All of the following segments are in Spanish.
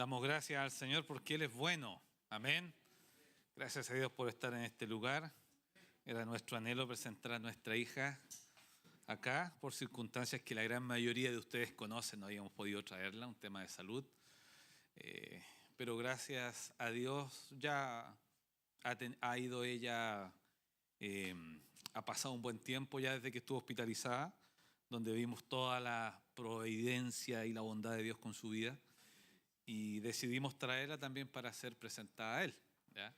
Damos gracias al Señor porque Él es bueno. Amén. Gracias a Dios por estar en este lugar. Era nuestro anhelo presentar a nuestra hija acá, por circunstancias que la gran mayoría de ustedes conocen. No habíamos podido traerla, un tema de salud. Pero gracias a Dios ya ha ido ella, ha pasado un buen tiempo ya desde que estuvo hospitalizada, donde vimos toda la providencia y la bondad de Dios con su vida. Y decidimos traerla también para ser presentada a Él, ¿ya?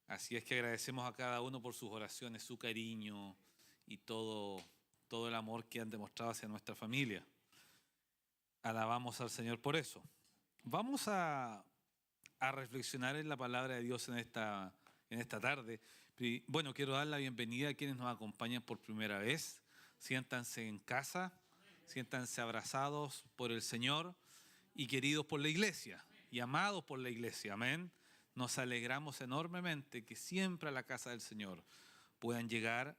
Así es que agradecemos a cada uno por sus oraciones, su cariño y todo el amor que han demostrado hacia nuestra familia. Alabamos al Señor por eso. Vamos a reflexionar en la palabra de Dios en esta tarde. Bueno, quiero dar la bienvenida a quienes nos acompañan por primera vez. Siéntanse en casa, siéntanse abrazados por el Señor y queridos por la iglesia y amados por la iglesia. Amén. Nos alegramos enormemente que siempre a la casa del Señor puedan llegar,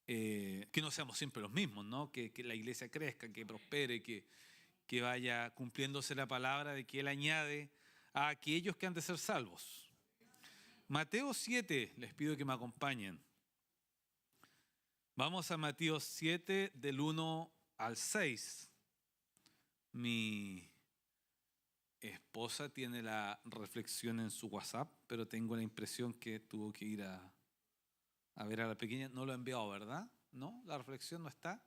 que no seamos siempre los mismos, ¿no? Que la iglesia crezca, que prospere, que vaya cumpliéndose la palabra de que Él añade a aquellos que han de ser salvos. Mateo 7, les pido que me acompañen. Vamos a Mateo 7 del 1 al 6. Mi esposa tiene la reflexión en su WhatsApp, pero tengo la impresión que tuvo que ir a ver a la pequeña. No lo ha enviado, ¿verdad? ¿No? La reflexión no está,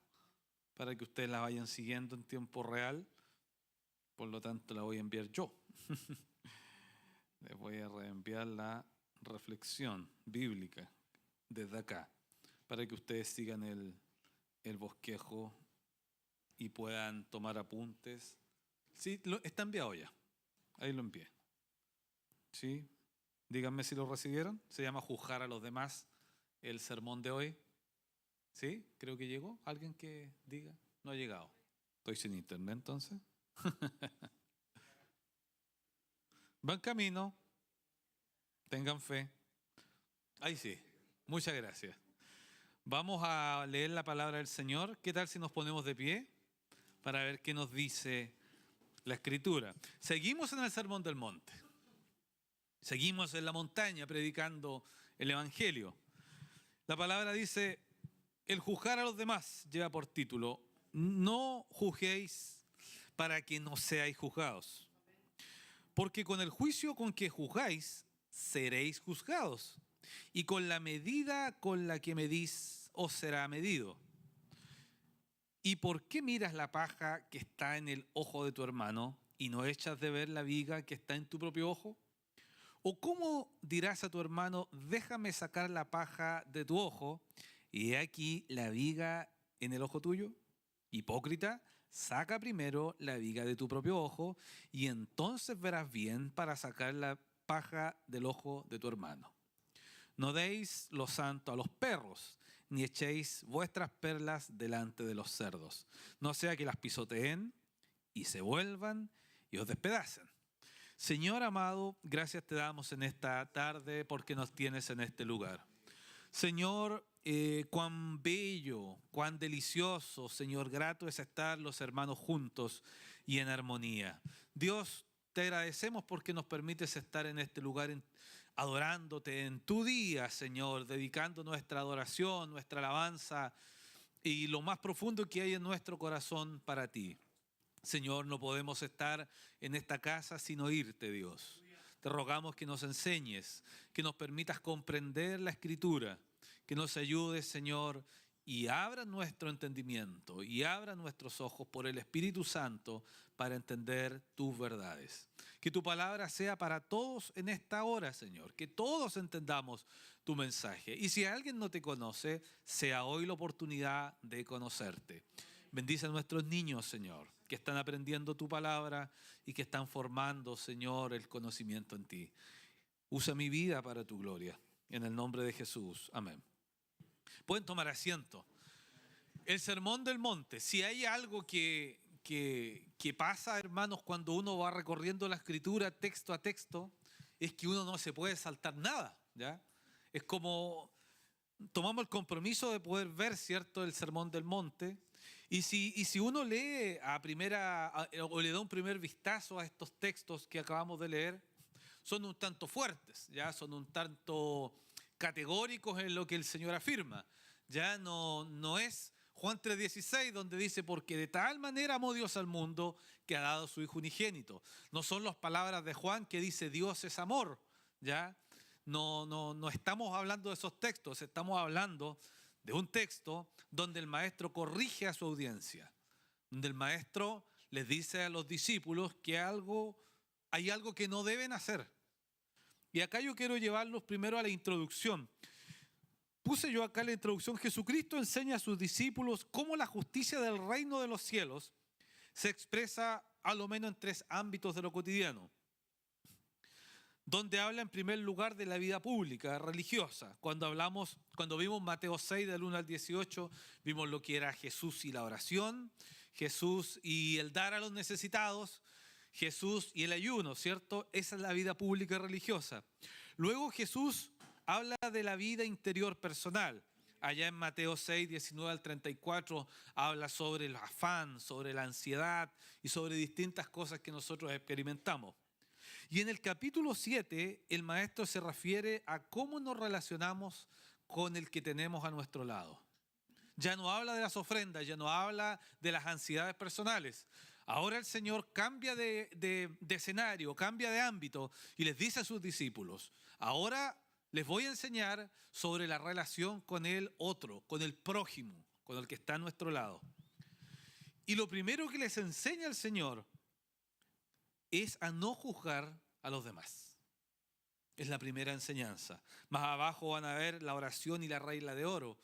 para que ustedes la vayan siguiendo en tiempo real. Por lo tanto, la voy a enviar yo. Les voy a reenviar la reflexión bíblica desde acá, para que ustedes sigan el bosquejo y puedan tomar apuntes. Sí, está enviado ya. Ahí lo envié. ¿Sí? Díganme si lo recibieron. Se llama Juzgar a los demás, el sermón de hoy. ¿Sí? Creo que llegó. ¿Alguien que diga? No ha llegado. Estoy sin internet entonces. Va en camino. Tengan fe. Ahí sí. Muchas gracias. Vamos a leer la palabra del Señor. ¿Qué tal si nos ponemos de pie para ver qué nos dice la Escritura? Seguimos en el Sermón del Monte. Seguimos en la montaña predicando el Evangelio. La palabra dice, el juzgar a los demás lleva por título, no juzguéis para que no seáis juzgados. Porque con el juicio con que juzgáis, seréis juzgados. Y con la medida con la que medís, os será medido. ¿Y por qué miras la paja que está en el ojo de tu hermano y no echas de ver la viga que está en tu propio ojo? ¿O cómo dirás a tu hermano, déjame sacar la paja de tu ojo y he aquí la viga en el ojo tuyo? Hipócrita, saca primero la viga de tu propio ojo y entonces verás bien para sacar la paja del ojo de tu hermano. No deis lo santo a los perros, ni echéis vuestras perlas delante de los cerdos, no sea que las pisoteen y se vuelvan y os despedacen. Señor amado, gracias te damos en esta tarde porque nos tienes en este lugar. Señor, cuán bello, cuán delicioso, Señor, grato es estar los hermanos juntos y en armonía. Dios, te agradecemos porque nos permites estar en este lugar adorándote en tu día, Señor, dedicando nuestra adoración, nuestra alabanza y lo más profundo que hay en nuestro corazón para ti. Señor, no podemos estar en esta casa sin oírte, Dios. Te rogamos que nos enseñes, que nos permitas comprender la Escritura, que nos ayudes, Señor, y abra nuestro entendimiento y abra nuestros ojos por el Espíritu Santo para entender tus verdades. Que tu palabra sea para todos en esta hora, Señor, que todos entendamos tu mensaje. Y si alguien no te conoce, sea hoy la oportunidad de conocerte. Bendice a nuestros niños, Señor, que están aprendiendo tu palabra y que están formando, Señor, el conocimiento en ti. Usa mi vida para tu gloria. En el nombre de Jesús. Amén. Pueden tomar asiento. El Sermón del Monte. Si hay algo que pasa, hermanos, cuando uno va recorriendo la Escritura texto a texto, es que uno no se puede saltar nada, ¿ya? Es como tomamos el compromiso de poder ver, ¿cierto?, el Sermón del Monte Y si uno lee o le da un primer vistazo a estos textos que acabamos de leer, son un tanto fuertes, ya son un tanto categóricos en lo que el Señor afirma. Ya no es Juan 3:16 donde dice, porque de tal manera amó Dios al mundo que ha dado su Hijo unigénito. No son las palabras de Juan que dice Dios es amor, ya. No estamos hablando de esos textos, estamos hablando de un texto donde el maestro corrige a su audiencia, donde el maestro les dice a los discípulos que hay algo que no deben hacer. Y acá yo quiero llevarlos primero a la introducción. Puse yo acá en la introducción: Jesucristo enseña a sus discípulos cómo la justicia del reino de los cielos se expresa a lo menos en 3 ámbitos de lo cotidiano. Donde habla en primer lugar de la vida pública, religiosa. Cuando vimos Mateo 6 del 1 al 18, vimos lo que era Jesús y la oración, Jesús y el dar a los necesitados, Jesús y el ayuno, ¿cierto? Esa es la vida pública religiosa. Luego Jesús habla de la vida interior personal. Allá en Mateo 6, 19 al 34, habla sobre el afán, sobre la ansiedad y sobre distintas cosas que nosotros experimentamos. Y en el capítulo 7, el maestro se refiere a cómo nos relacionamos con el que tenemos a nuestro lado. Ya no habla de las ofrendas, ya no habla de las ansiedades personales. Ahora el Señor cambia de escenario, cambia de ámbito y les dice a sus discípulos: ahora les voy a enseñar sobre la relación con el otro, con el prójimo, con el que está a nuestro lado. Y lo primero que les enseña el Señor es a no juzgar a los demás. Es la primera enseñanza. Más abajo van a ver la oración y la regla de oro.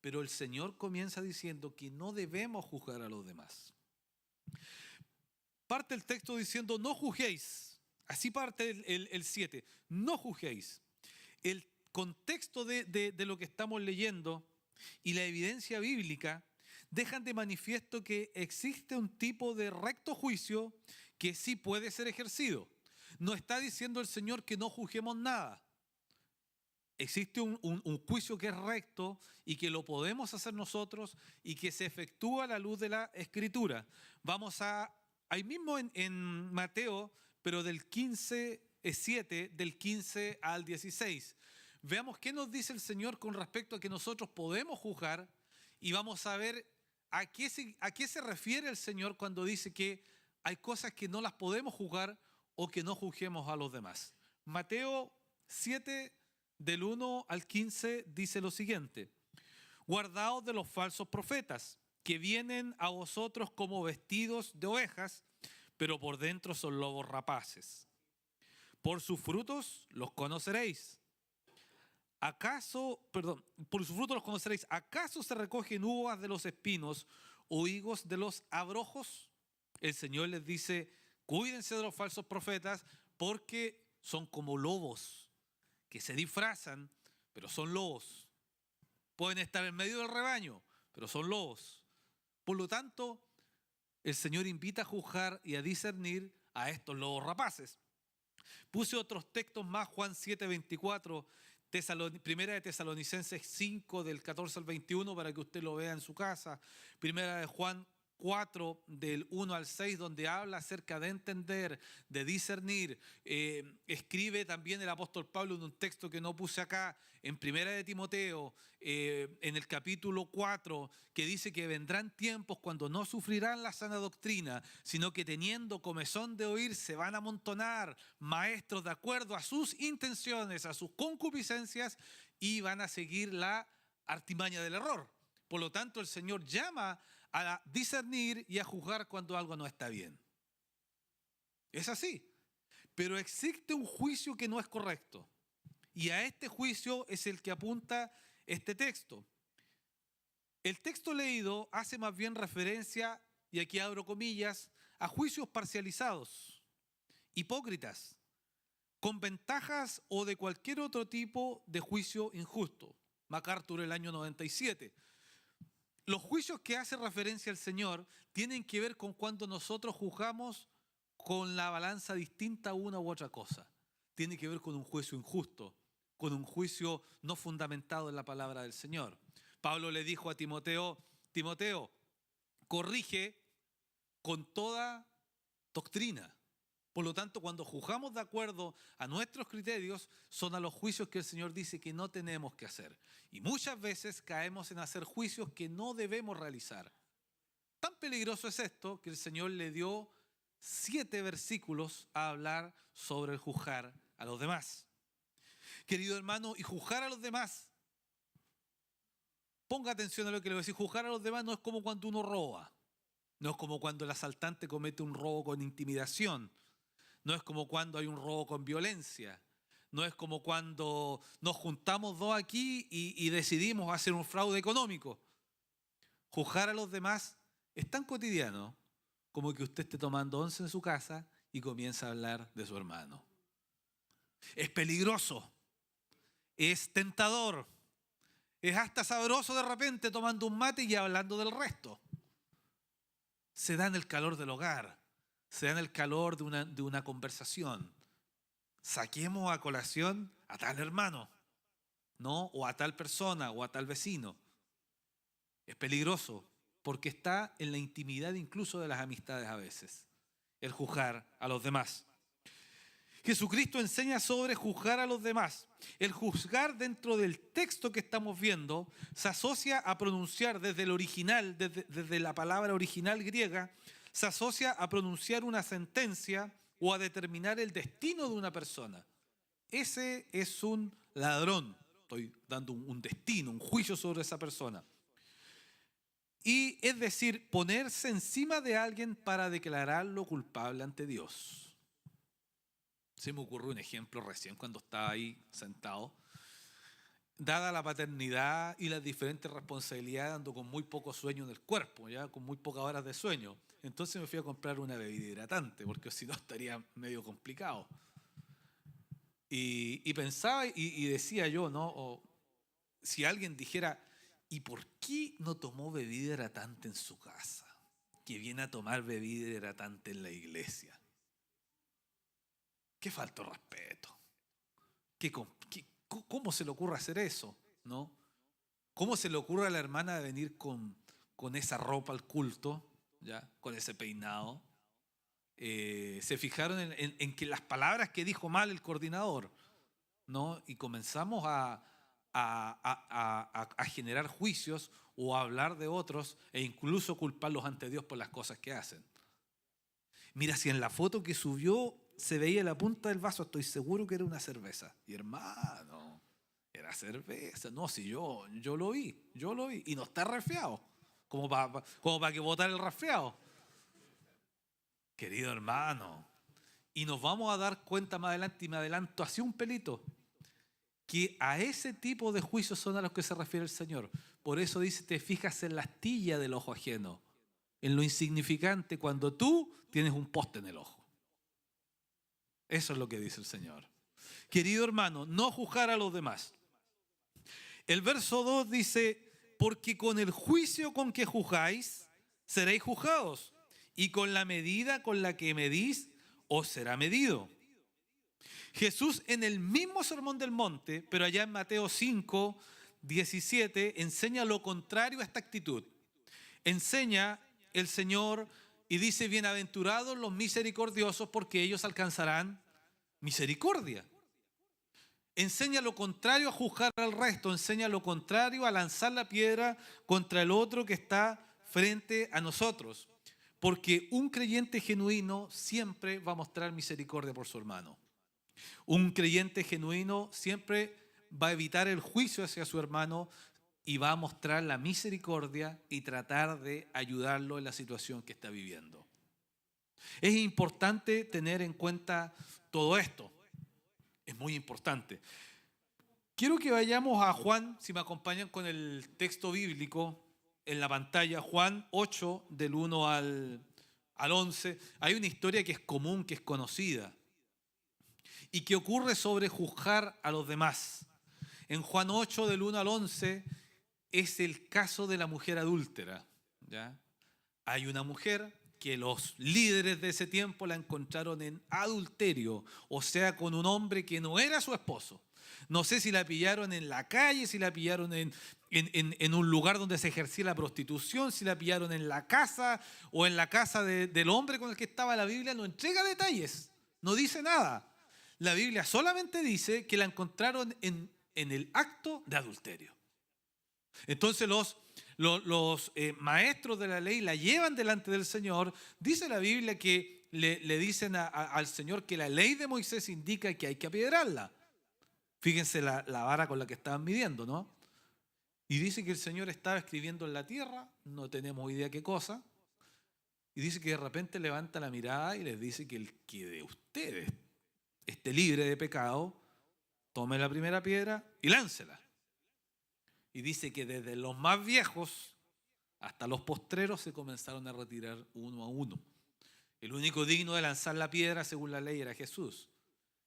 Pero el Señor comienza diciendo que no debemos juzgar a los demás. Parte el texto diciendo: no juzguéis. Así parte el 7. No juzguéis. El contexto de lo que estamos leyendo y la evidencia bíblica dejan de manifiesto que existe un tipo de recto juicio que sí puede ser ejercido. No está diciendo el Señor que no juzguemos nada. Existe un juicio que es recto y que lo podemos hacer nosotros y que se efectúa a la luz de la Escritura. Vamos ahí mismo en Mateo, pero del 7, del 15 al 16. Veamos qué nos dice el Señor con respecto a que nosotros podemos juzgar y vamos a ver a qué se refiere el Señor cuando dice que hay cosas que no las podemos juzgar o que no juzguemos a los demás. Mateo 7, del 1 al 15, dice lo siguiente: guardaos de los falsos profetas, que vienen a vosotros como vestidos de ovejas, pero por dentro son lobos rapaces. Por sus frutos los conoceréis. Por sus frutos los conoceréis. ¿Acaso se recogen uvas de los espinos o higos de los abrojos? El Señor les dice: cuídense de los falsos profetas, porque son como lobos que se disfrazan, pero son lobos. Pueden estar en medio del rebaño, pero son lobos. Por lo tanto, el Señor invita a juzgar y a discernir a estos lobos rapaces. Puse otros textos más: Juan 7, 24, Primera de Tesalonicenses 5, del 14 al 21, para que usted lo vea en su casa. Primera de Juan 4, del 1 al 6, donde habla acerca de entender, de discernir. Escribe también el apóstol Pablo en un texto que no puse acá, en Primera de Timoteo, en el capítulo 4, que dice que vendrán tiempos cuando no sufrirán la sana doctrina, sino que teniendo comezón de oír se van a amontonar maestros de acuerdo a sus intenciones, a sus concupiscencias, y van a seguir la artimaña del error. Por lo tanto, el Señor llama a discernir y a juzgar cuando algo no está bien. Es así. Pero existe un juicio que no es correcto. Y a este juicio es el que apunta este texto. El texto leído hace más bien referencia, y aquí abro comillas, a juicios parcializados, hipócritas, con ventajas o de cualquier otro tipo de juicio injusto. MacArthur, el año 97. Los juicios que hace referencia el Señor tienen que ver con cuando nosotros juzgamos con la balanza distinta a una u otra cosa. Tiene que ver con un juicio injusto, con un juicio no fundamentado en la palabra del Señor. Pablo le dijo a Timoteo: Timoteo, corrige con toda doctrina. Por lo tanto, cuando juzgamos de acuerdo a nuestros criterios, son a los juicios que el Señor dice que no tenemos que hacer. Y muchas veces caemos en hacer juicios que no debemos realizar. Tan peligroso es esto que el Señor le dio 7 versículos a hablar sobre el juzgar a los demás. Querido hermano, y juzgar a los demás, ponga atención a lo que le voy a decir, juzgar a los demás no es como cuando uno roba, no es como cuando el asaltante comete un robo con intimidación, no es como cuando hay un robo con violencia, no es como cuando nos juntamos dos aquí y decidimos hacer un fraude económico. Juzgar a los demás es tan cotidiano como que usted esté tomando once en su casa y comienza a hablar de su hermano. Es peligroso, es tentador, es hasta sabroso de repente tomando un mate y hablando del resto. Se da en el calor del hogar, se da en el calor de una conversación. Saquemos a colación a tal hermano, ¿no? O a tal persona o a tal vecino. Es peligroso porque está en la intimidad incluso de las amistades a veces, el juzgar a los demás. Jesucristo enseña sobre juzgar a los demás. El juzgar dentro del texto que estamos viendo se asocia a pronunciar desde el original, desde la palabra original griega, se asocia a pronunciar una sentencia o a determinar el destino de una persona. Ese es un ladrón. Estoy dando un destino, un juicio sobre esa persona. Y es decir, ponerse encima de alguien para declararlo culpable ante Dios. Se me ocurrió un ejemplo recién cuando estaba ahí sentado. Dada la paternidad y las diferentes responsabilidades, ando con muy poco sueño en el cuerpo, ya con muy pocas horas de sueño. Entonces me fui a comprar una bebida hidratante, porque si no estaría medio complicado. Y pensaba y decía yo, ¿no? O, si alguien dijera, ¿y por qué no tomó bebida hidratante en su casa? Que viene a tomar bebida hidratante en la iglesia. Qué falta de respeto. ¿Cómo se le ocurre hacer eso? ¿No? ¿Cómo se le ocurre a la hermana de venir con esa ropa al culto, ¿ya? Con ese peinado? Se fijaron en que las palabras que dijo mal el coordinador, ¿no? Y comenzamos a generar juicios o a hablar de otros e incluso culparlos ante Dios por las cosas que hacen. Mira, si en la foto que subió se veía la punta del vaso, estoy seguro que era una cerveza. Y hermano, era cerveza. No, si yo lo vi. Y no está resfriado, como para que botar el resfriado. Querido hermano, y nos vamos a dar cuenta más adelante, y me adelanto hacia un pelito, que a ese tipo de juicios son a los que se refiere el Señor. Por eso dice, te fijas en la astilla del ojo ajeno, en lo insignificante, cuando tú tienes un poste en el ojo. Eso es lo que dice el Señor. Querido hermano, no juzgar a los demás. El verso 2 dice, porque con el juicio con que juzgáis, seréis juzgados, y con la medida con la que medís, os será medido. Jesús en el mismo Sermón del Monte, pero allá en Mateo 5, 17, enseña lo contrario a esta actitud. Enseña el Señor y dice, bienaventurados los misericordiosos porque ellos alcanzarán misericordia. Enseña lo contrario a juzgar al resto, enseña lo contrario a lanzar la piedra contra el otro que está frente a nosotros. Porque un creyente genuino siempre va a mostrar misericordia por su hermano. Un creyente genuino siempre va a evitar el juicio hacia su hermano y va a mostrar la misericordia y tratar de ayudarlo en la situación que está viviendo. Es importante tener en cuenta todo esto. Es muy importante. Quiero que vayamos a Juan, si me acompañan con el texto bíblico en la pantalla, Juan 8, del 1 al 11. Hay una historia que es común, que es conocida, y que ocurre sobre juzgar a los demás. En Juan 8, del 1 al 11, es el caso de la mujer adúltera, ¿ya? Hay una mujer que los líderes de ese tiempo la encontraron en adulterio, o sea, con un hombre que no era su esposo. No sé si la pillaron en la calle, si la pillaron en un lugar donde se ejercía la prostitución, si la pillaron en la casa o en la casa del hombre con el que estaba. La Biblia no entrega detalles, no dice nada. La Biblia solamente dice que la encontraron en el acto de adulterio. Entonces los maestros de la ley la llevan delante del Señor. Dice la Biblia que le dicen al Señor que la ley de Moisés indica que hay que apedrearla. Fíjense la vara con la que estaban midiendo, ¿no? Y dice que el Señor estaba escribiendo en la tierra, no tenemos idea qué cosa, y dice que de repente levanta la mirada y les dice que el que de ustedes esté libre de pecado, tome la primera piedra y láncela. Y dice que desde los más viejos hasta los postreros se comenzaron a retirar uno a uno. El único digno de lanzar la piedra según la ley era Jesús.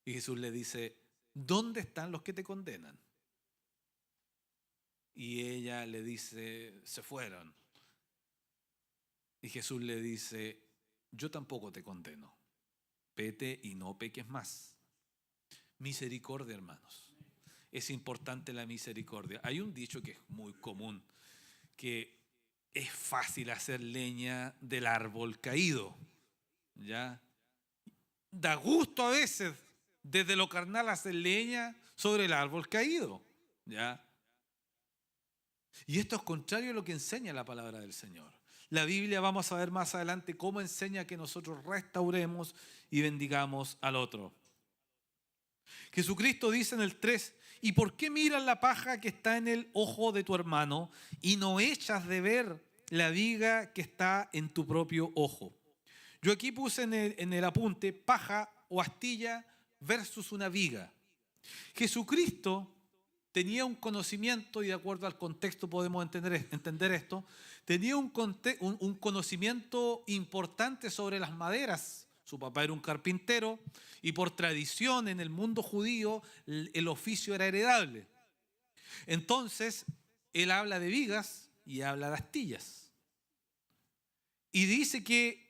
Y Jesús le dice: ¿dónde están los que te condenan? Y ella le dice: se fueron. Y Jesús le dice: yo tampoco te condeno. Vete y no peques más. Misericordia, hermanos. Es importante la misericordia. Hay un dicho que es muy común, que es fácil hacer leña del árbol caído, ¿ya? Da gusto a veces desde lo carnal hacer leña sobre el árbol caído, ¿ya? Y esto es contrario a lo que enseña la palabra del Señor. La Biblia, vamos a ver más adelante cómo enseña que nosotros restauremos y bendigamos al otro. Jesucristo dice en el 3: ¿y por qué miras la paja que está en el ojo de tu hermano y no echas de ver la viga que está en tu propio ojo? Yo aquí puse en el apunte paja o astilla versus una viga. Jesucristo tenía un conocimiento, y de acuerdo al contexto podemos entender esto, tenía un conocimiento importante sobre las maderas. Su papá era un carpintero y por tradición en el mundo judío el oficio era heredable. Entonces, él habla de vigas y habla de astillas. Y dice que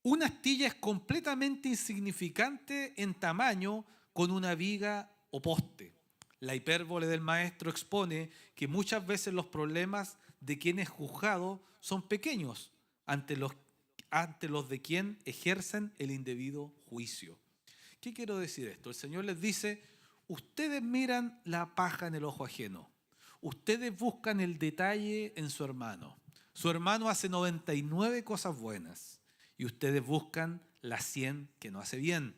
una astilla es completamente insignificante en tamaño con una viga o poste. La hipérbole del maestro expone que muchas veces los problemas de quien es juzgado son pequeños ante los de quien ejercen el indebido juicio. ¿Qué quiero decir esto? El Señor les dice: ustedes miran la paja en el ojo ajeno. Ustedes buscan el detalle en su hermano. Su hermano hace 99 cosas buenas y ustedes buscan las 100 que no hace bien.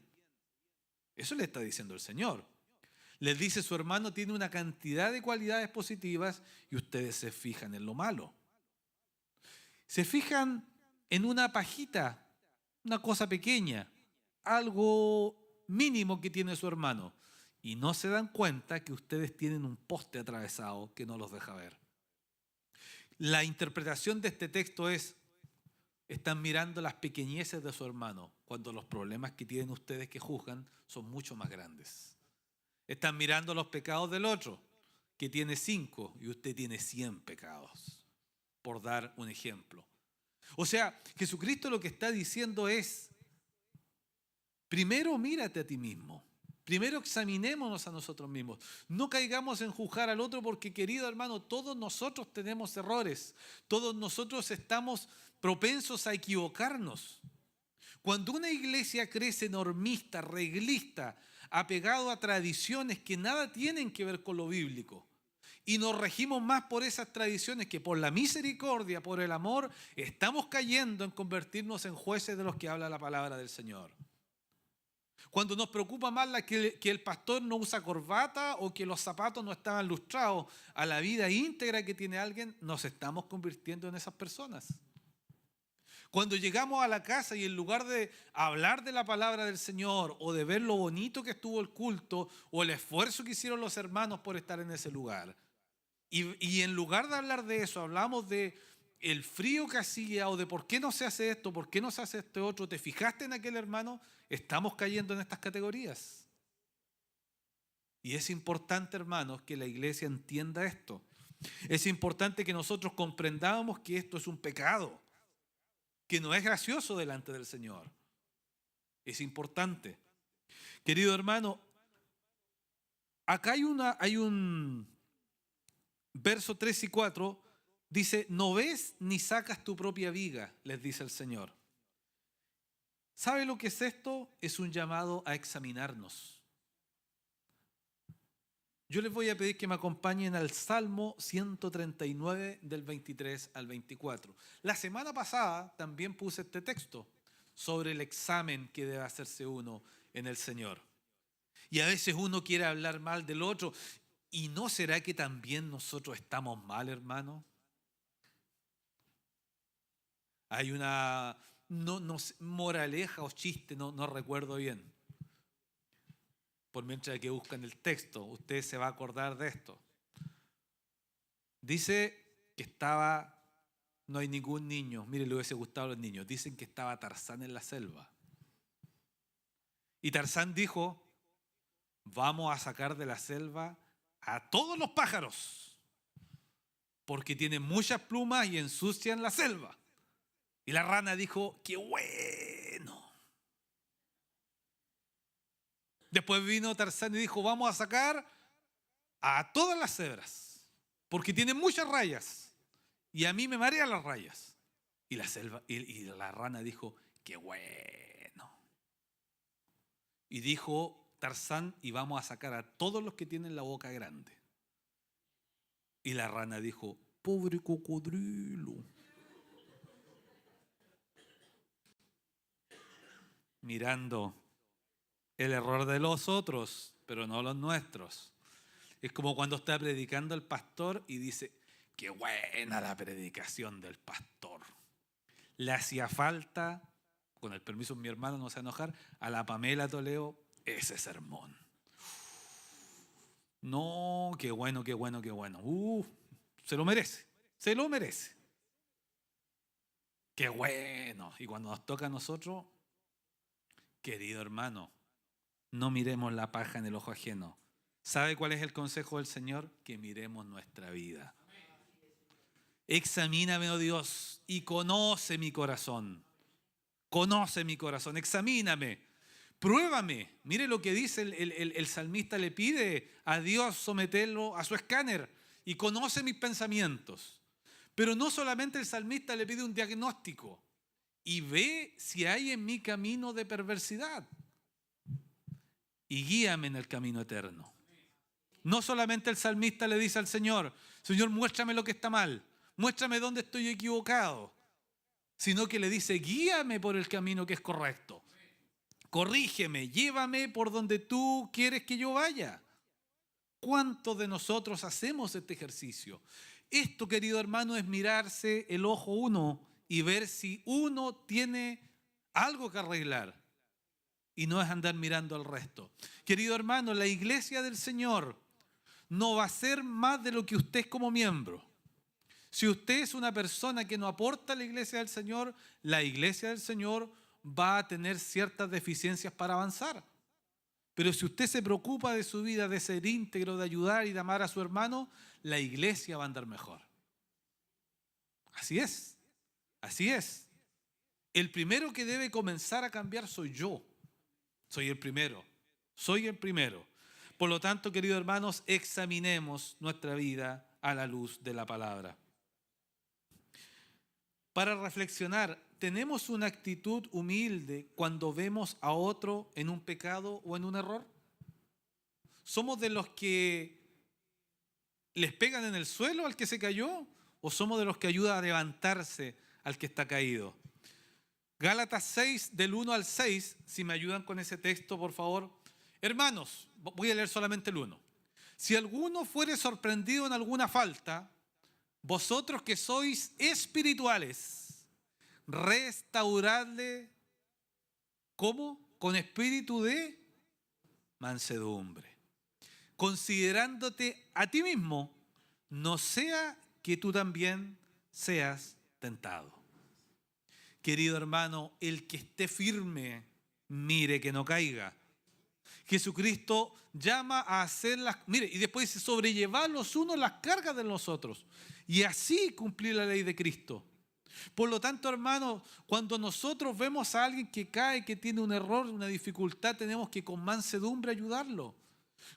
Eso le está diciendo el Señor. Les dice: su hermano tiene una cantidad de cualidades positivas y ustedes se fijan en lo malo. Se fijan en una pajita, una cosa pequeña, algo mínimo que tiene su hermano, y no se dan cuenta que ustedes tienen un poste atravesado que no los deja ver. La interpretación de este texto es: están mirando las pequeñeces de su hermano, cuando los problemas que tienen ustedes que juzgan son mucho más grandes. Están mirando los pecados del otro, que tiene 5 y usted tiene 100 pecados, por dar un ejemplo. O sea, Jesucristo lo que está diciendo es: primero mírate a ti mismo. Primero examinémonos a nosotros mismos. No caigamos en juzgar al otro porque, querido hermano, todos nosotros tenemos errores. Todos nosotros estamos propensos a equivocarnos. Cuando una iglesia crece normista, reglista, apegado a tradiciones que nada tienen que ver con lo bíblico, y nos regimos más por esas tradiciones que por la misericordia, por el amor, estamos cayendo en convertirnos en jueces de los que habla la palabra del Señor. Cuando nos preocupa más que el pastor no usa corbata o que los zapatos no estaban lustrados a la vida íntegra que tiene alguien, nos estamos convirtiendo en esas personas. Cuando llegamos a la casa y en lugar de hablar de la palabra del Señor o de ver lo bonito que estuvo el culto o el esfuerzo que hicieron los hermanos por estar en ese lugar, y en lugar de hablar de eso, hablamos de el frío que hacía o de por qué no se hace esto, por qué no se hace este otro, ¿te fijaste en aquel hermano? Estamos cayendo en estas categorías. Y es importante, hermanos, que la iglesia entienda esto. Es importante que nosotros comprendamos que esto es un pecado. que no es gracioso delante del Señor. Es importante. Querido hermano, acá hay un verso 3 y 4, dice, no ves ni sacas tu propia viga, les dice el Señor. ¿Sabe lo que es esto? Es un llamado a examinarnos. Yo les voy a pedir que me acompañen al Salmo 139 del 23 al 24. La semana pasada también puse este texto sobre el examen que debe hacerse uno en el Señor. Y a veces uno quiere hablar mal del otro. ¿Y no será que también nosotros estamos mal, hermano? Hay una moraleja o chiste, no recuerdo bien. Por mientras que buscan el texto, usted se va a acordar de esto. Dice que no hay ningún niño, mire, le hubiese gustado a los niños, dicen que estaba Tarzán en la selva. Y Tarzán dijo, vamos a sacar de la selva a todos los pájaros, porque tienen muchas plumas y ensucian la selva. Y la rana dijo, ¡qué bueno! Después vino Tarzán y dijo, vamos a sacar a todas las cebras, porque tienen muchas rayas, y a mí me marean las rayas. Y la rana dijo, ¡qué bueno! Y dijo Tarzán, y vamos a sacar a todos los que tienen la boca grande. Y la rana dijo, pobre cocodrilo. Mirando el error de los otros, pero no los nuestros. Es como cuando está predicando el pastor y dice, qué buena la predicación del pastor. Le hacía falta, con el permiso de mi hermano, no se va a enojar, a la Pamela Toledo ese sermón. No, qué bueno, qué bueno, qué bueno. Se lo merece, se lo merece. Qué bueno. Y cuando nos toca a nosotros, querido hermano, no miremos la paja en el ojo ajeno. ¿Sabe cuál es el consejo del Señor? Que miremos nuestra vida. Examíname, oh Dios, y conoce mi corazón. Conoce mi corazón, examíname, pruébame. Mire lo que dice el salmista, le pide a Dios someterlo a su escáner y conoce mis pensamientos. Pero no solamente el salmista le pide un diagnóstico y ve si hay en mí camino de perversidad y guíame en el camino eterno. No solamente el salmista le dice al Señor, Señor, muéstrame lo que está mal, muéstrame dónde estoy equivocado, sino que le dice, guíame por el camino que es correcto. Corrígeme, llévame por donde tú quieres que yo vaya. ¿Cuántos de nosotros hacemos este ejercicio? Esto, querido hermano, es mirarse el ojo uno y ver si uno tiene algo que arreglar. Y no es andar mirando al resto. Querido hermano, la iglesia del Señor no va a ser más de lo que usted es como miembro. Si usted es una persona que no aporta a la iglesia del Señor, la iglesia del Señor va a tener ciertas deficiencias para avanzar. Pero si usted se preocupa de su vida, de ser íntegro, de ayudar y de amar a su hermano, la iglesia va a andar mejor. Así es, así es. El primero que debe comenzar a cambiar soy yo. Soy el primero, soy el primero. Por lo tanto, queridos hermanos, examinemos nuestra vida a la luz de la palabra. Para reflexionar, ¿tenemos una actitud humilde cuando vemos a otro en un pecado o en un error? ¿Somos de los que les pegan en el suelo al que se cayó o somos de los que ayudan a levantarse al que está caído? Gálatas 6, del 1 al 6, si me ayudan con ese texto, por favor. Hermanos, voy a leer solamente el 1. Si alguno fuere sorprendido en alguna falta, vosotros que sois espirituales, restauradle, ¿cómo? Con espíritu de mansedumbre, considerándote a ti mismo, no sea que tú también seas tentado. Querido hermano, el que esté firme, mire que no caiga. Jesucristo llama a hacer mire, y después dice, sobrellevar los unos las cargas de los otros. Y así cumplir la ley de Cristo. Por lo tanto, hermanos, cuando nosotros vemos a alguien que cae, que tiene un error, una dificultad, tenemos que con mansedumbre ayudarlo.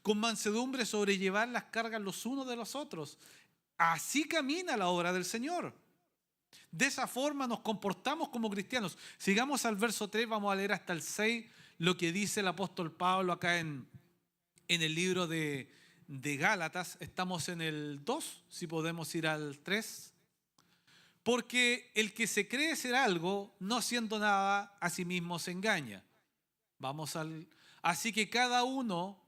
Con mansedumbre sobrellevar las cargas los unos de los otros. Así camina la obra del Señor. De esa forma nos comportamos como cristianos. Sigamos al verso 3, vamos a leer hasta el 6, lo que dice el apóstol Pablo acá en el libro de Gálatas. Estamos en el 2, si podemos ir al 3. Porque el que se cree ser algo, no siendo nada, a sí mismo se engaña. Así que cada uno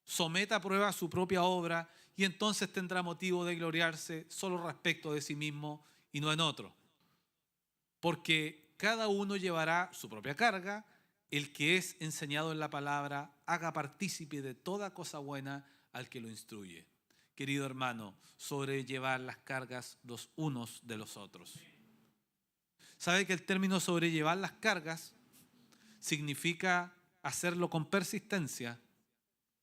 someta a prueba su propia obra y entonces tendrá motivo de gloriarse solo respecto de sí mismo y no en otro. Porque cada uno llevará su propia carga. El que es enseñado en la palabra haga partícipe de toda cosa buena al que lo instruye. Querido hermano, sobrellevar las cargas los unos de los otros. ¿Sabe que el término sobrellevar las cargas significa hacerlo con persistencia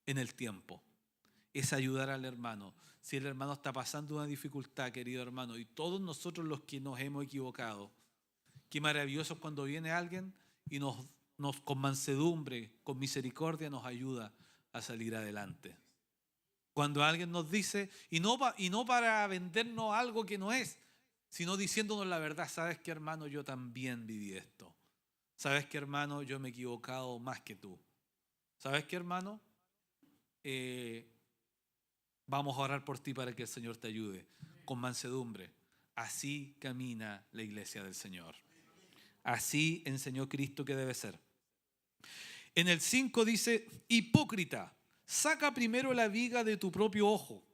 en el tiempo? Es ayudar al hermano. Si el hermano está pasando una dificultad, querido hermano, y todos nosotros los que nos hemos equivocado, qué maravilloso es cuando viene alguien y nos con mansedumbre, con misericordia nos ayuda a salir adelante. Cuando alguien nos dice, y no para vendernos algo que no es, sino diciéndonos la verdad. ¿Sabes qué, hermano? Yo también viví esto. ¿Sabes qué, hermano? Yo me he equivocado más que tú. ¿Sabes qué, hermano? Vamos a orar por ti para que el Señor te ayude. Con mansedumbre. Así camina la iglesia del Señor. Así enseñó Cristo que debe ser. En el 5 dice, hipócrita, saca primero la viga de tu propio ojo,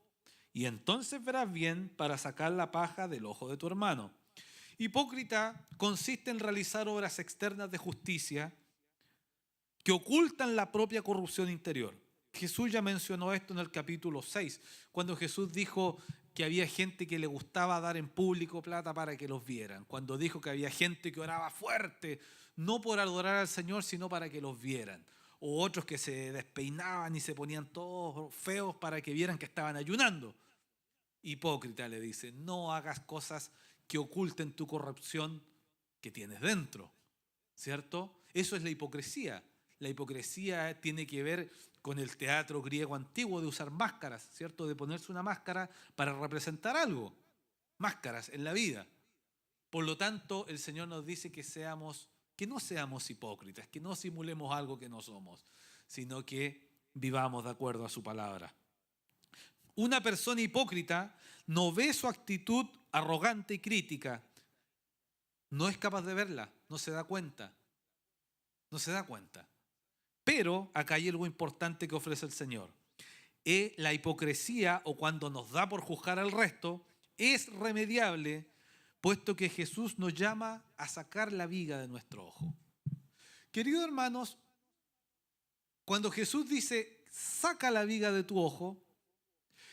y entonces verás bien para sacar la paja del ojo de tu hermano. Hipócrita consiste en realizar obras externas de justicia que ocultan la propia corrupción interior. Jesús ya mencionó esto en el capítulo 6, cuando Jesús dijo que había gente que le gustaba dar en público plata para que los vieran. Cuando dijo que había gente que oraba fuerte, no por adorar al Señor, sino para que los vieran. O otros que se despeinaban y se ponían todos feos para que vieran que estaban ayunando. Hipócrita, le dice, no hagas cosas que oculten tu corrupción que tienes dentro. ¿Cierto? Eso es la hipocresía. La hipocresía tiene que ver con el teatro griego antiguo de usar máscaras, ¿cierto? De ponerse una máscara para representar algo. Máscaras en la vida. Por lo tanto, el Señor nos dice que no seamos hipócritas, que no simulemos algo que no somos, sino que vivamos de acuerdo a su palabra. Una persona hipócrita no ve su actitud arrogante y crítica. No es capaz de verla, no se da cuenta. No se da cuenta. Pero acá hay algo importante que ofrece el Señor. La hipocresía, o cuando nos da por juzgar al resto, es remediable, puesto que Jesús nos llama a sacar la viga de nuestro ojo. Queridos hermanos, cuando Jesús dice, saca la viga de tu ojo,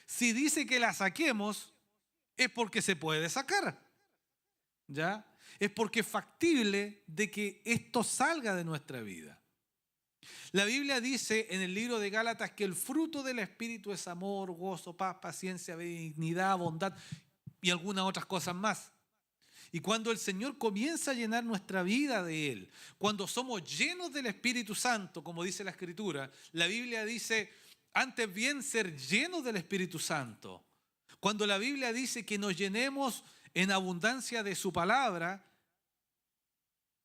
si dice que la saquemos, es porque se puede sacar. ¿Ya? Es porque es factible de que esto salga de nuestra vida. La Biblia dice en el libro de Gálatas que el fruto del Espíritu es amor, gozo, paz, paciencia, benignidad, bondad y algunas otras cosas más. Y cuando el Señor comienza a llenar nuestra vida de Él, cuando somos llenos del Espíritu Santo, como dice la Escritura, la Biblia dice, antes bien ser llenos del Espíritu Santo. Cuando la Biblia dice que nos llenemos en abundancia de su palabra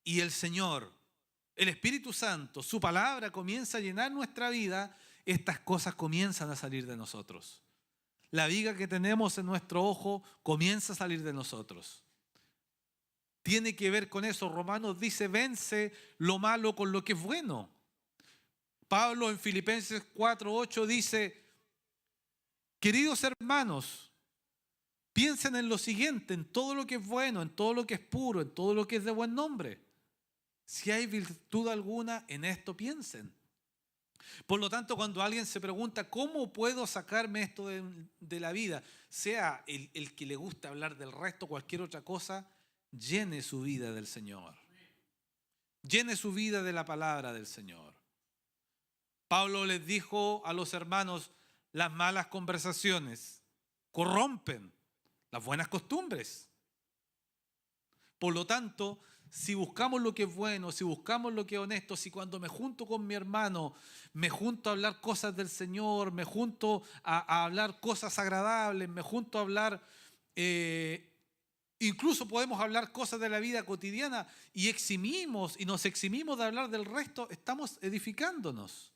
y el Señor, el Espíritu Santo, su palabra comienza a llenar nuestra vida, estas cosas comienzan a salir de nosotros. La viga que tenemos en nuestro ojo comienza a salir de nosotros. Tiene que ver con eso. Romanos dice, vence lo malo con lo que es bueno. Pablo en Filipenses 4:8 dice, queridos hermanos, piensen en lo siguiente, en todo lo que es bueno, en todo lo que es puro, en todo lo que es de buen nombre. Si hay virtud alguna, en esto piensen. Por lo tanto, cuando alguien se pregunta, ¿cómo puedo sacarme esto de la vida? Sea el que le gusta hablar del resto, cualquier otra cosa, llene su vida del Señor. Llene su vida de la palabra del Señor. Pablo les dijo a los hermanos, las malas conversaciones corrompen las buenas costumbres. Por lo tanto, si buscamos lo que es bueno, si buscamos lo que es honesto, si cuando me junto con mi hermano, me junto a hablar cosas del Señor, me junto a hablar cosas agradables, me junto a hablar, incluso podemos hablar cosas de la vida cotidiana y nos eximimos de hablar del resto, estamos edificándonos.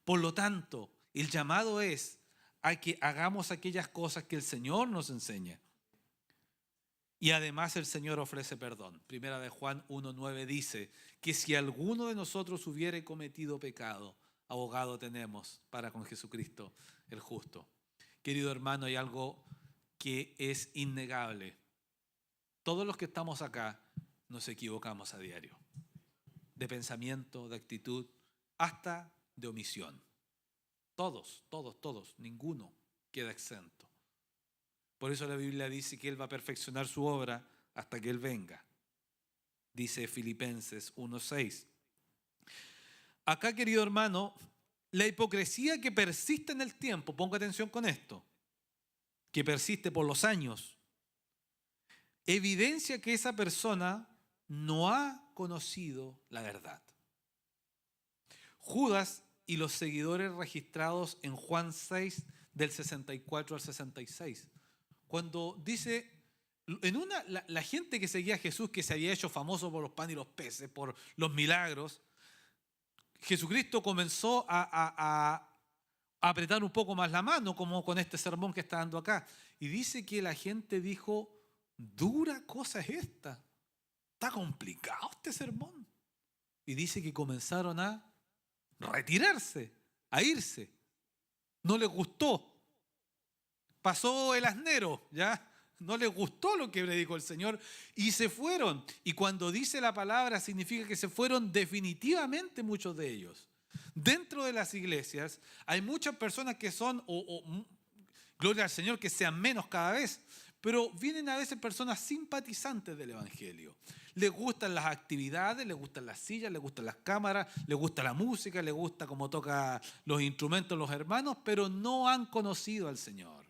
Por lo tanto, el llamado es a que hagamos aquellas cosas que el Señor nos enseña. Y además el Señor ofrece perdón. Primera de Juan 1:9 dice que si alguno de nosotros hubiere cometido pecado, abogado tenemos para con Jesucristo el justo. Querido hermano, hay algo que es innegable. Todos los que estamos acá nos equivocamos a diario. De pensamiento, de actitud, hasta de omisión. Todos, ninguno queda exento. Por eso la Biblia dice que Él va a perfeccionar su obra hasta que Él venga. Dice Filipenses 1:6. Acá, querido hermano, la hipocresía que persiste en el tiempo, ponga atención con esto, que persiste por los años, evidencia que esa persona no ha conocido la verdad. Judas y los seguidores registrados en Juan 6, del 64 al 66. Cuando dice, la gente que seguía a Jesús, que se había hecho famoso por los panes y los peces, por los milagros, Jesucristo comenzó a apretar un poco más la mano, como con este sermón que está dando acá. Y dice que la gente dijo, dura cosa es esta, está complicado este sermón. Y dice que comenzaron a retirarse, a irse. No les gustó. Pasó el asnero, ¿ya? No les gustó lo que predicó el Señor y se fueron. Y cuando dice la palabra significa que se fueron definitivamente muchos de ellos. Dentro de las iglesias hay muchas personas que son, gloria al Señor, que sean menos cada vez, pero vienen a veces personas simpatizantes del Evangelio. Les gustan las actividades, les gustan las sillas, les gustan las cámaras, les gusta la música, les gusta cómo tocan los instrumentos los hermanos, pero no han conocido al Señor.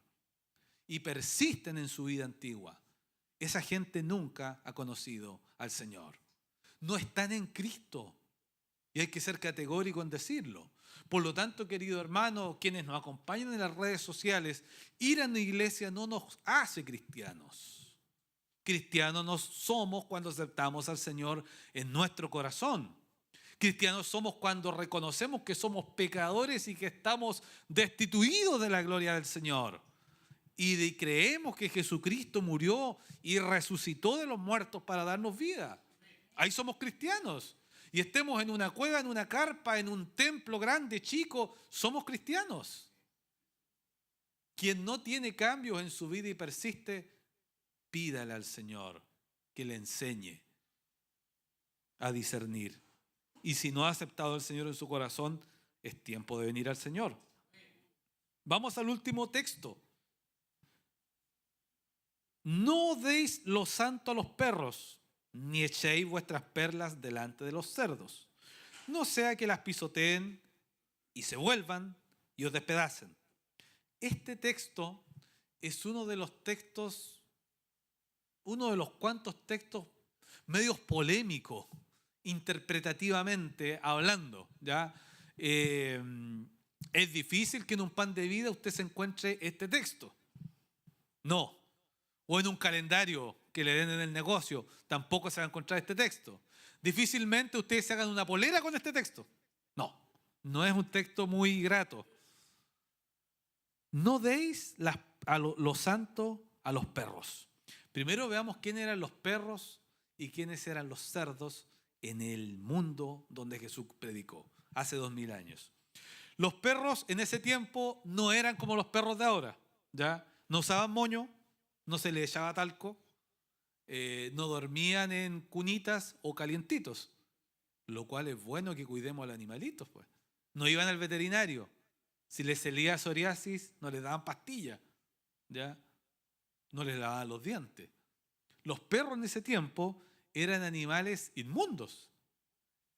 Y persisten en su vida antigua. Esa gente nunca ha conocido al Señor. No están en Cristo. Y hay que ser categórico en decirlo. Por lo tanto, querido hermano, quienes nos acompañan en las redes sociales, ir a una iglesia no nos hace cristianos. Cristianos nos somos cuando aceptamos al Señor en nuestro corazón. Cristianos somos cuando reconocemos que somos pecadores y que estamos destituidos de la gloria del Señor. Y creemos que Jesucristo murió y resucitó de los muertos para darnos vida. Ahí somos cristianos. Y estemos en una cueva, en una carpa, en un templo grande, chico, somos cristianos. Quien no tiene cambios en su vida y persiste, pídale al Señor que le enseñe a discernir. Y si no ha aceptado al Señor en su corazón, es tiempo de venir al Señor. Vamos al último texto. No deis lo santo a los perros, ni echéis vuestras perlas delante de los cerdos, no sea que las pisoteen y se vuelvan y os despedacen. Este texto es uno de los cuantos textos medios polémicos, interpretativamente hablando, ¿ya? Es difícil que en un pan de vida usted se encuentre este texto. No. O en un calendario que le den en el negocio, tampoco se va a encontrar este texto. Difícilmente ustedes se hagan una polera con este texto. No, no es un texto muy grato. No deis lo santo a los perros. Primero veamos quiénes eran los perros y quiénes eran los cerdos en el mundo donde Jesús predicó, hace 2000 años. Los perros en ese tiempo no eran como los perros de ahora, ¿ya? No usaban moño, no se les echaba talco, no dormían en cunitas o calientitos, lo cual es bueno que cuidemos a los animalitos, pues. No iban al veterinario. Si les salía psoriasis, no les daban pastillas, ¿ya? No les lavaban los dientes. Los perros en ese tiempo eran animales inmundos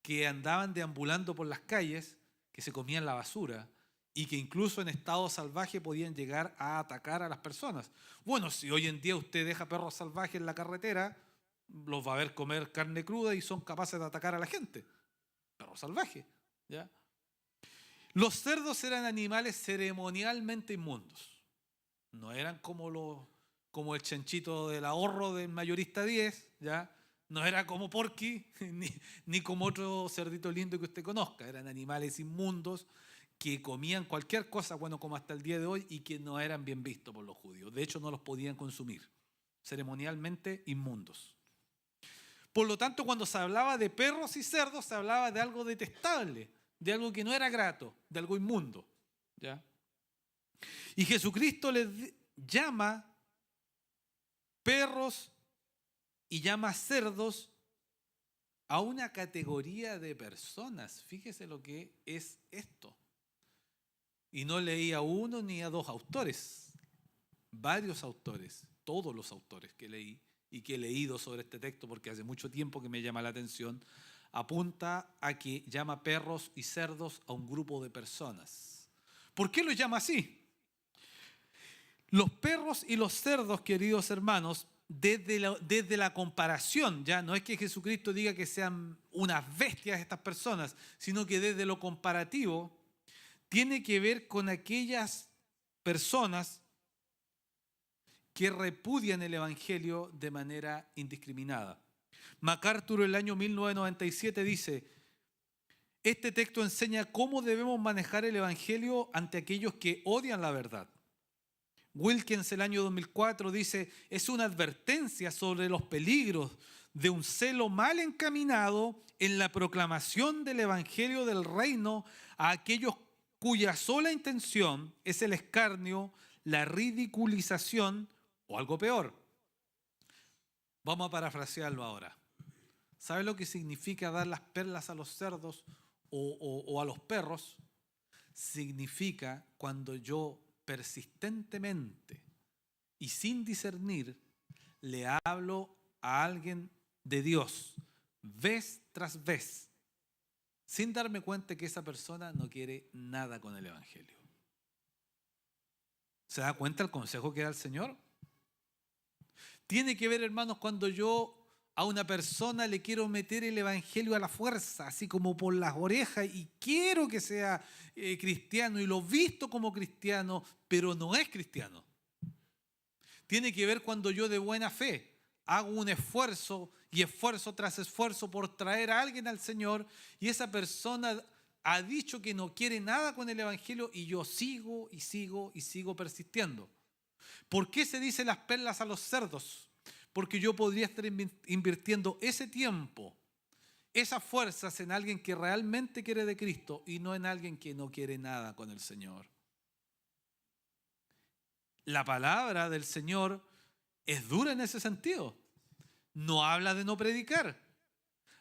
que andaban deambulando por las calles, que se comían la basura y que incluso en estado salvaje podían llegar a atacar a las personas. Bueno, si hoy en día usted deja perros salvajes en la carretera, los va a ver comer carne cruda y son capaces de atacar a la gente. Perros salvajes, ¿ya? Los cerdos eran animales ceremonialmente inmundos. No eran como el chanchito del ahorro del mayorista 10, ¿ya? No era como Porky, ni como otro cerdito lindo que usted conozca. Eran animales inmundos que comían cualquier cosa, bueno, como hasta el día de hoy, y que no eran bien vistos por los judíos. De hecho, no los podían consumir. Ceremonialmente inmundos. Por lo tanto, cuando se hablaba de perros y cerdos, se hablaba de algo detestable, de algo que no era grato, de algo inmundo, ¿ya? Y Jesucristo les llama perros y llama cerdos a una categoría de personas. Fíjese lo que es esto. Y no leí a uno ni a dos autores, varios autores, todos los autores que leí y que he leído sobre este texto, porque hace mucho tiempo que me llama la atención, apunta a que llama perros y cerdos a un grupo de personas. ¿Por qué los llama así? Los perros y los cerdos, queridos hermanos, desde la comparación, ya no es que Jesucristo diga que sean unas bestias estas personas, sino que desde lo comparativo tiene que ver con aquellas personas que repudian el Evangelio de manera indiscriminada. MacArthur, en el año 1997, dice: este texto enseña cómo debemos manejar el Evangelio ante aquellos que odian la verdad. Wilkins, el año 2004, dice: es una advertencia sobre los peligros de un celo mal encaminado en la proclamación del Evangelio del Reino a aquellos cuya sola intención es el escarnio, la ridiculización o algo peor. Vamos a parafrasearlo ahora. ¿Sabe lo que significa dar las perlas a los cerdos o a los perros? Significa cuando yo persistentemente y sin discernir le hablo a alguien de Dios vez tras vez, sin darme cuenta que esa persona no quiere nada con el Evangelio. ¿Se da cuenta el consejo que da el Señor? Tiene que ver, hermanos, cuando yo a una persona le quiero meter el Evangelio a la fuerza, así como por las orejas, y quiero que sea cristiano y lo visto como cristiano, pero no es cristiano. Tiene que ver cuando yo de buena fe hago un esfuerzo y esfuerzo tras esfuerzo por traer a alguien al Señor, y esa persona ha dicho que no quiere nada con el Evangelio y yo sigo y sigo y sigo persistiendo. ¿Por qué se dice las perlas a los cerdos? Porque yo podría estar invirtiendo ese tiempo, esas fuerzas en alguien que realmente quiere de Cristo y no en alguien que no quiere nada con el Señor. La palabra del Señor es dura en ese sentido. No habla de no predicar.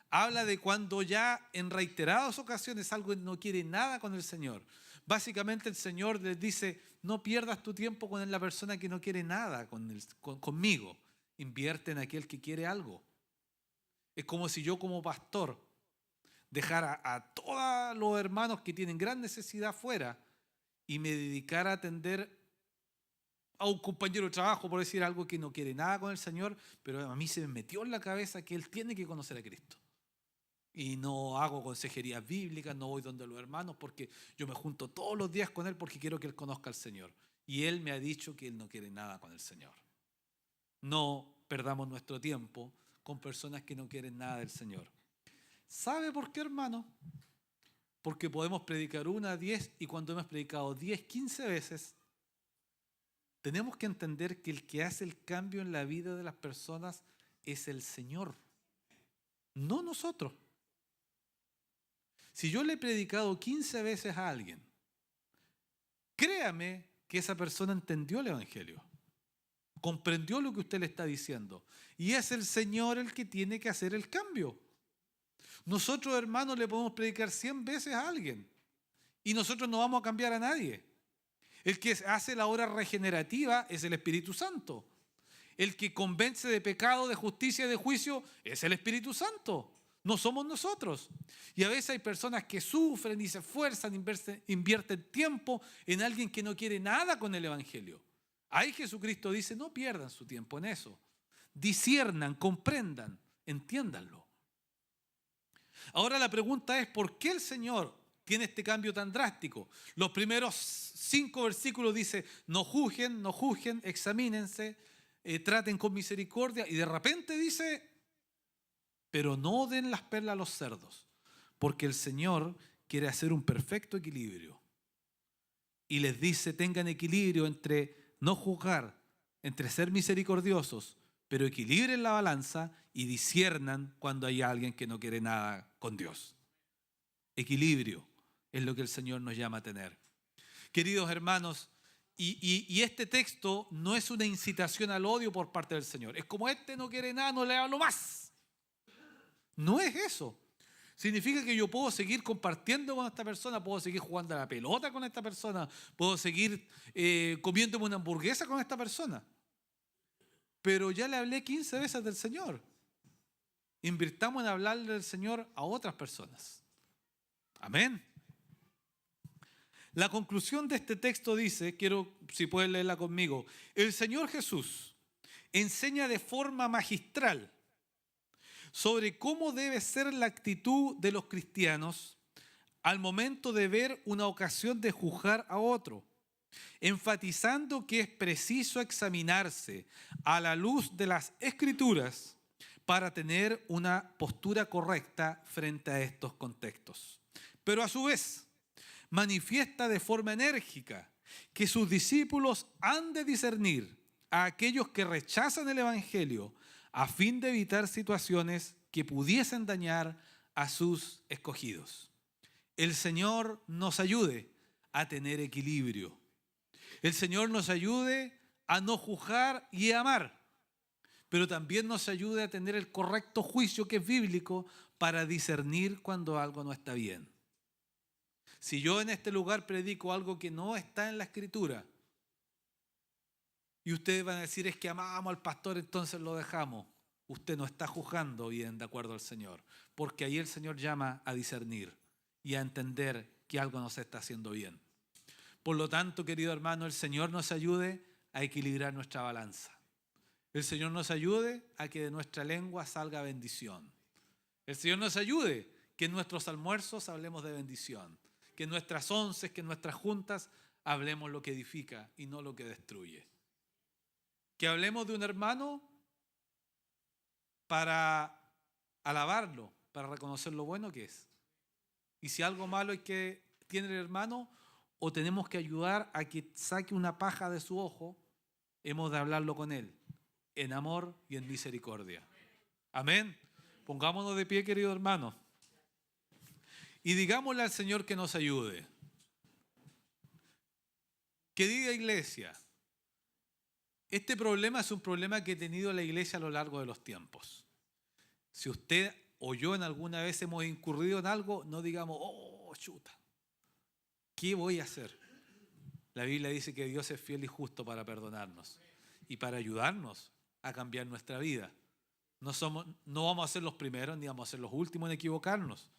Habla de cuando ya en reiteradas ocasiones algo no quiere nada con el Señor. Básicamente el Señor les dice: no pierdas tu tiempo con la persona que no quiere nada conmigo. Invierte en aquel que quiere algo. Es como si yo como pastor dejara a todos los hermanos que tienen gran necesidad fuera y me dedicara a atender a un compañero de trabajo, por decir algo, que no quiere nada con el Señor, pero a mí se me metió en la cabeza que él tiene que conocer a Cristo. Y no hago consejerías bíblicas, no voy donde los hermanos, porque yo me junto todos los días con él porque quiero que él conozca al Señor. Y él me ha dicho que él no quiere nada con el Señor. No perdamos nuestro tiempo con personas que no quieren nada del Señor. ¿Sabe por qué, hermano? Porque podemos predicar 1, 10, y cuando hemos predicado 10, 15 veces, tenemos que entender que el que hace el cambio en la vida de las personas es el Señor, no nosotros. Si yo le he predicado 15 veces a alguien, créame que esa persona entendió el Evangelio, comprendió lo que usted le está diciendo, y es el Señor el que tiene que hacer el cambio. Nosotros, hermanos, le podemos predicar 100 veces a alguien y nosotros no vamos a cambiar a nadie. El que hace la obra regenerativa es el Espíritu Santo. El que convence de pecado, de justicia y de juicio es el Espíritu Santo. No somos nosotros. Y a veces hay personas que sufren y se esfuerzan, invierten tiempo en alguien que no quiere nada con el Evangelio. Ahí Jesucristo dice: no pierdan su tiempo en eso. disciernan, comprendan, entiéndanlo. Ahora la pregunta es, ¿por qué el Señor tiene este cambio tan drástico? Los primeros 5 versículos dice, no juzguen, examínense, traten con misericordia. Y de repente dice, pero no den las perlas a los cerdos, porque el Señor quiere hacer un perfecto equilibrio. Y les dice, tengan equilibrio entre no juzgar, entre ser misericordiosos, pero equilibren la balanza y disciernan cuando hay alguien que no quiere nada con Dios. Equilibrio es lo que el Señor nos llama a tener. Queridos hermanos, y este texto no es una incitación al odio por parte del Señor. Es como este no quiere nada, no le hablo más. No es eso. Significa que yo puedo seguir compartiendo con esta persona, puedo seguir jugando a la pelota con esta persona, puedo seguir comiéndome una hamburguesa con esta persona. Pero ya le hablé 15 veces del Señor. Invirtamos en hablarle del Señor a otras personas. Amén. La conclusión de este texto dice, quiero, si pueden leerla conmigo, el Señor Jesús enseña de forma magistral sobre cómo debe ser la actitud de los cristianos al momento de ver una ocasión de juzgar a otro, enfatizando que es preciso examinarse a la luz de las Escrituras para tener una postura correcta frente a estos contextos. Pero a su vez, manifiesta de forma enérgica que sus discípulos han de discernir a aquellos que rechazan el Evangelio a fin de evitar situaciones que pudiesen dañar a sus escogidos. El Señor nos ayude a tener equilibrio. El Señor nos ayude a no juzgar y a amar, pero también nos ayude a tener el correcto juicio que es bíblico para discernir cuando algo no está bien. Si yo en este lugar predico algo que no está en la Escritura y ustedes van a decir es que amamos al pastor, entonces lo dejamos. Usted no está juzgando bien de acuerdo al Señor, porque ahí el Señor llama a discernir y a entender que algo no se está haciendo bien. Por lo tanto, querido hermano, el Señor nos ayude a equilibrar nuestra balanza. El Señor nos ayude a que de nuestra lengua salga bendición. El Señor nos ayude que en nuestros almuerzos hablemos de bendición, que en nuestras onces, que en nuestras juntas hablemos lo que edifica y no lo que destruye. Que hablemos de un hermano para alabarlo, para reconocer lo bueno que es. Y si algo malo es que tiene el hermano o tenemos que ayudar a que saque una paja de su ojo, hemos de hablarlo con él, en amor y en misericordia. Amén. Pongámonos de pie, querido hermano. Y digámosle al Señor que nos ayude. Querida iglesia, este problema es un problema que ha tenido la iglesia a lo largo de los tiempos. Si usted o yo en alguna vez hemos incurrido en algo, no digamos, oh, chuta, ¿qué voy a hacer? La Biblia dice que Dios es fiel y justo para perdonarnos y para ayudarnos a cambiar nuestra vida. No vamos a ser los primeros ni vamos a ser los últimos en equivocarnos.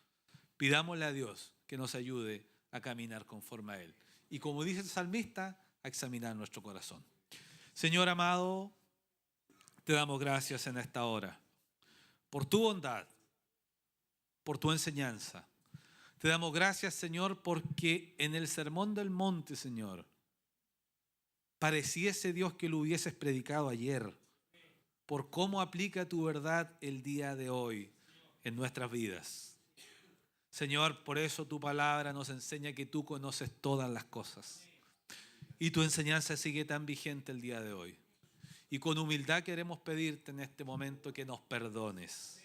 Pidámosle a Dios que nos ayude a caminar conforme a Él. Y como dice el salmista, a examinar nuestro corazón. Señor amado, te damos gracias en esta hora por tu bondad, por tu enseñanza. Te damos gracias, Señor, porque en el sermón del monte, Señor, pareciese Dios que lo hubieses predicado ayer, por cómo aplica tu verdad el día de hoy en nuestras vidas. Señor, por eso tu palabra nos enseña que tú conoces todas las cosas. Y tu enseñanza sigue tan vigente el día de hoy. Y con humildad queremos pedirte en este momento que nos perdones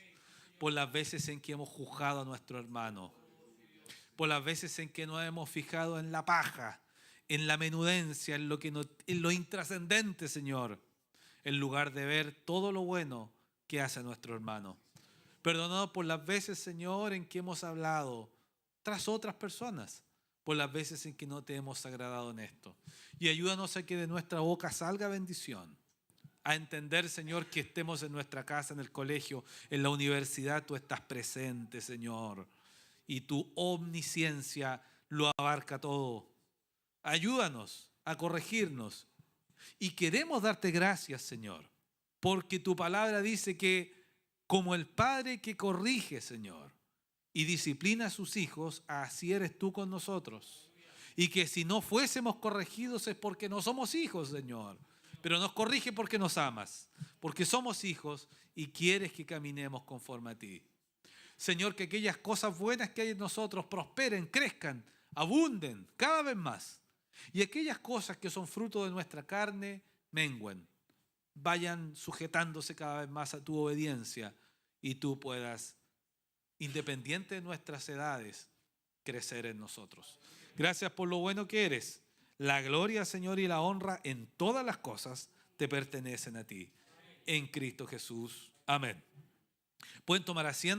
por las veces en que hemos juzgado a nuestro hermano, por las veces en que nos hemos fijado en la paja, en la menudencia, en lo intrascendente, Señor, en lugar de ver todo lo bueno que hace nuestro hermano. Perdónanos por las veces, Señor, en que hemos hablado tras otras personas, por las veces en que no te hemos agradado en esto. Y ayúdanos a que de nuestra boca salga bendición, a entender, Señor, que estemos en nuestra casa, en el colegio, en la universidad, tú estás presente, Señor, y tu omnisciencia lo abarca todo. Ayúdanos a corregirnos y queremos darte gracias, Señor, porque tu palabra dice que como el padre que corrige, Señor, y disciplina a sus hijos, así eres tú con nosotros. Y que si no fuésemos corregidos es porque no somos hijos, Señor. Pero nos corrige porque nos amas, porque somos hijos y quieres que caminemos conforme a ti. Señor, que aquellas cosas buenas que hay en nosotros prosperen, crezcan, abunden cada vez más. Y aquellas cosas que son fruto de nuestra carne mengüen, vayan sujetándose cada vez más a tu obediencia y tú puedas, independiente de nuestras edades, crecer en nosotros. Gracias por lo bueno que eres. La gloria, Señor, y la honra en todas las cosas te pertenecen a ti. En Cristo Jesús. Amén. Pueden tomar asiento.